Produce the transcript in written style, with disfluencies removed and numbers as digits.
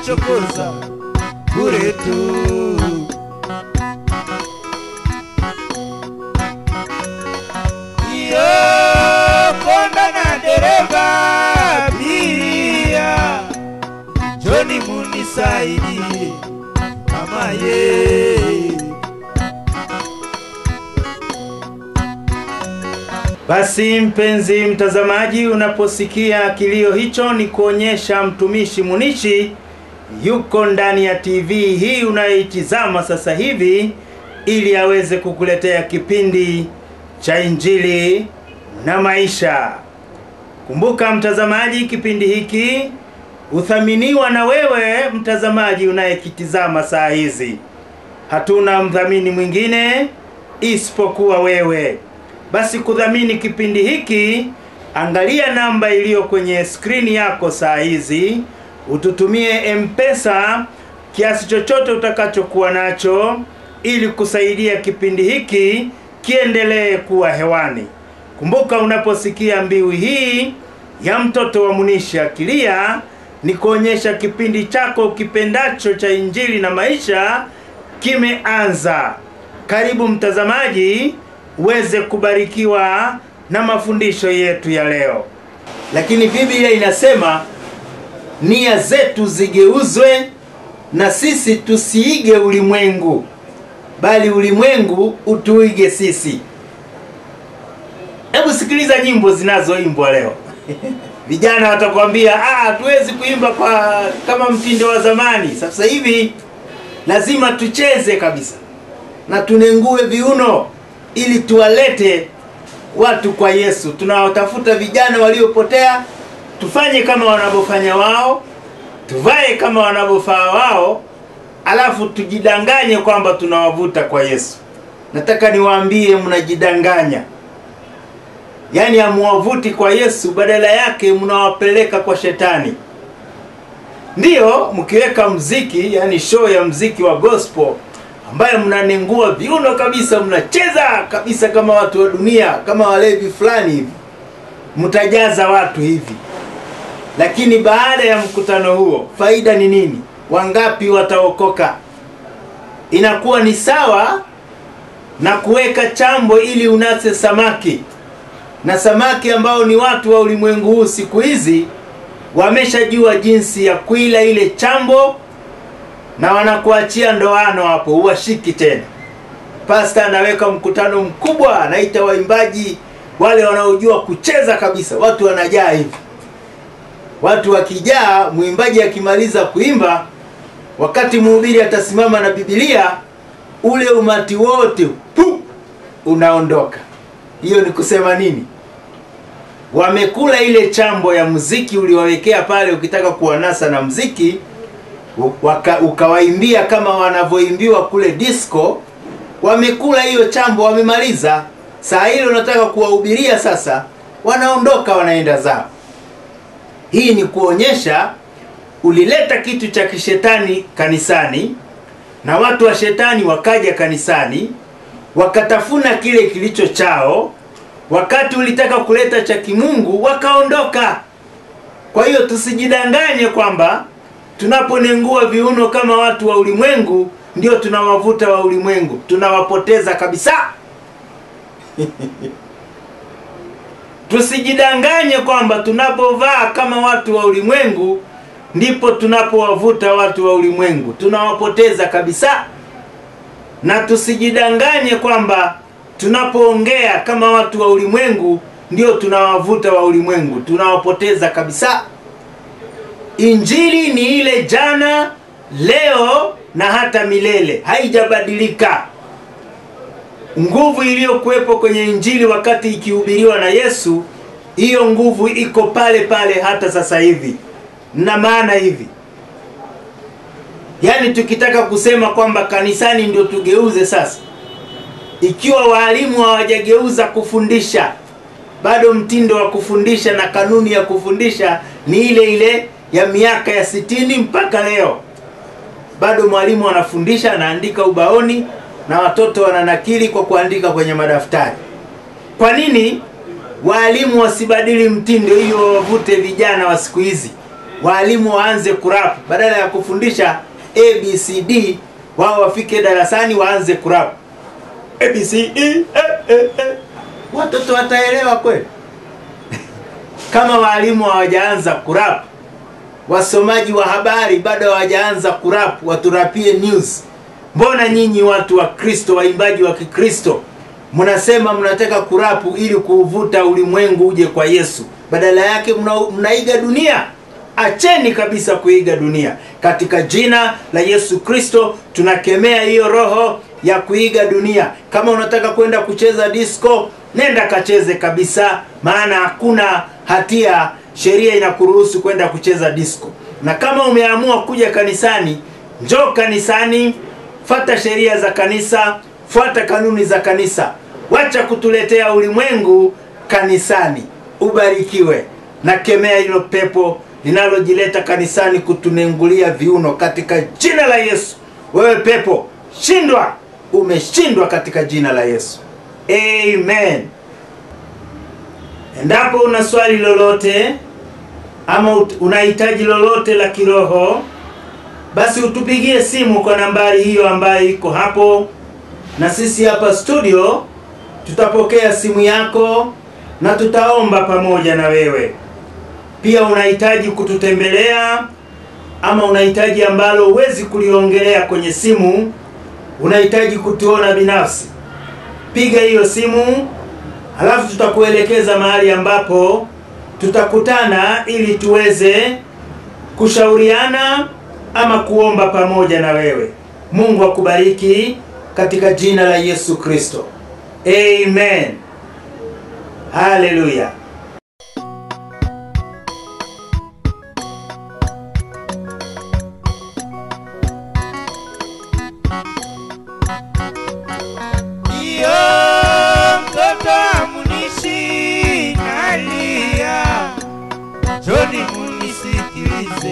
kuwachokoza bure tu. Yo konda na dereva abiria, Joni munisaidie mama ye. Basi mpenzi mtazamaji, unaposikia kilio hicho ni kuonyesha mtumishi Munishi yuko ndani ya TV hii unayoitazama sasa hivi, ili aweze kukuletea kipindi cha Injili na Maisha. Kumbuka mtazamaji, kipindi hiki uthaminiwa na wewe mtazamaji unayekitizama saa hizi. Hatuna mdhamini mwingine isipokuwa wewe. Basi kudhamini kipindi hiki, angalia namba iliyo kwenye skrini yako saa hizi, ututumie M-Pesa kiasi chochote utakachokuwa nacho, ili kusaidia kipindi hiki kiendelee kuwa hewani. Kumbuka unaposikia mbiu hii ya mtoto wa Munishi akilia, ni kuonyesha kipindi chako kipendacho cha Injili na Maisha kimeanza. Karibu mtazamaji, uweze kubarikiwa na mafundisho yetu ya leo. Lakini Biblia inasema nia zetu zigeuzwe, na sisi tusiige ulimwengu, bali ulimwengu utuige sisi. Hebu sikiliza nyimbo zinazoimbwa leo. Vijana watakwambia hatuwezi kuimba kama mtindo wa zamani. Sasa hivi lazima tucheze kabisa na tunengue viuno, ili tuwalete watu kwa Yesu. Tunawatafuta vijana waliopotea, tufanye kama wanavyofanya wao, tuvae kama wanavyofaa wao, alafu tujidanganye kwamba tunawavuta kwa Yesu. Nataka niwaambie, mnajidanganya. Yaani hamuwavuti kwa Yesu, badala yake mnawapeleka kwa shetani. Ndiyo, mkiweka muziki, yani show ya muziki wa gospel, ambaye mnanengua viuno kabisa, mnacheza kabisa kama watu wa dunia, kama walevi fulani hivi, mtajaza watu hivi. Lakini baada ya mkutano huo, faida ni nini? Wangapi wataokoka? Inakuwa ni sawa na kuweka chambo ili unase samaki. Na samaki ambao ni watu wa ulimwengu huu siku hizi, wameshajua jinsi ya kuila ile chambo, na wanakuachia ndoano hapo, uwashiki tena. Pastor anaweka mkutano mkubwa, anaita waimbaji wale wanaojua kucheza kabisa, watu wanajaa hivi. Watu wakijaa, muimbaji akimaliza kuimba, wakati mhubiri atasimama na Biblia, ule umati wote unaondoka. Hiyo ni kusema nini? Wamekula ile chambo ya muziki uliowekea pale. Ukitaka kuwanasa na muziki, ukawaimbia kama wanavyoimbiwa kule disco, wamekula hiyo chambo, wamemaliza. Saa ile unataka kuwahubiria sasa, wanaondoka, wanaenda zao. Hii ni kuonyesha ulileta kitu cha kishetani kanisani, na watu wa shetani wakaja kanisani, wakatafuna kile kilicho chao. Wakati ulitaka kuleta cha kimungu, wakaondoka. Kwa hiyo tusijidanganye kwamba tunaponengua viuno kama watu wa ulimwengu ndio tunawavuta wa ulimwengu. Tunawapoteza kabisa. Tusijidanganye kwamba tunapovaa kama watu wa ulimwengu ndipo tunapowavuta watu wa ulimwengu. Tunawapoteza kabisa. Na tusijidanganye kwamba tunapoongea kama watu wa ulimwengu ndio tunawavuta wa ulimwengu. Tunawapoteza kabisa. Injili ni ile jana, leo na hata milele. Haijabadilika. Nguvu iliyokuwepo kwenye Injili wakati ikihubiriwa na Yesu, hiyo nguvu iko pale pale hata sasa hivi. Na maana hivi, yani tukitaka kusema kwamba kanisani ndio tugeuze sasa, ikiwa walimu hawajageuza kufundisha, bado mtindo wa kufundisha na kanuni ya kufundisha ni ile ile ya miaka ya 60 mpaka leo. Bado mwalimu anafundisha, anaandika ubaoni, na watoto wananakili kwa kuandika kwenye madaftari. Kwa nini walimu wasibadili mtindo hiyo, wavute vijana wa siku hizi? walimu waanze kurap badala ya kufundisha ABCD, wao wafike darasani waanze kurap ABCD. Watoto wataelewa kweli? Kama walimu hawajaanza kurap, wasomaji wa habari bado hawajaanza kurap, waturapie news. Mbona nyinyi watu wa Kristo, waimbaji wa Kikristo, mnasema mnataka kurapu ili kuuvuta ulimwengu uje kwa Yesu, badala yake mnaiga dunia? Acheni kabisa kuiga dunia. Katika jina la Yesu Kristo tunakemea hiyo roho ya kuiga dunia. Kama unataka kwenda kucheza disco, nenda kacheze kabisa, maana hakuna hatia, sheria inakuruhusu kwenda kucheza disco. Na kama umeamua kuja kanisani, njoo kanisani, fuata sheria za kanisa, fuata kanuni za kanisa. Wacha kutuletea ulimwengu kanisani. Ubarikiwe. Na kemea hilo pepo linalojileta kanisani kutunengulia viuno katika jina la Yesu. Wewe pepo, shindwa, umeshindwa katika jina la Yesu. Amen. Endapo una swali lolote ama unahitaji lolote la kiroho, basi utupigie simu kwa nambari hiyo ambayo iko hapo, na sisi hapa studio tutapokea simu yako na tutaomba pamoja na wewe. Pia unahitaji kututembelea ama unahitaji ambalo huwezi kuliongelea kwenye simu, unahitaji kutuona binafsi, piga hiyo simu, halafu tutakuelekeza mahali ambapo tutakutana ili tuweze kushauriana ama kuomba pamoja na wewe. Mungu akubariki katika jina la Yesu Kristo. Amen. Hallelujah. Joni munisikilize.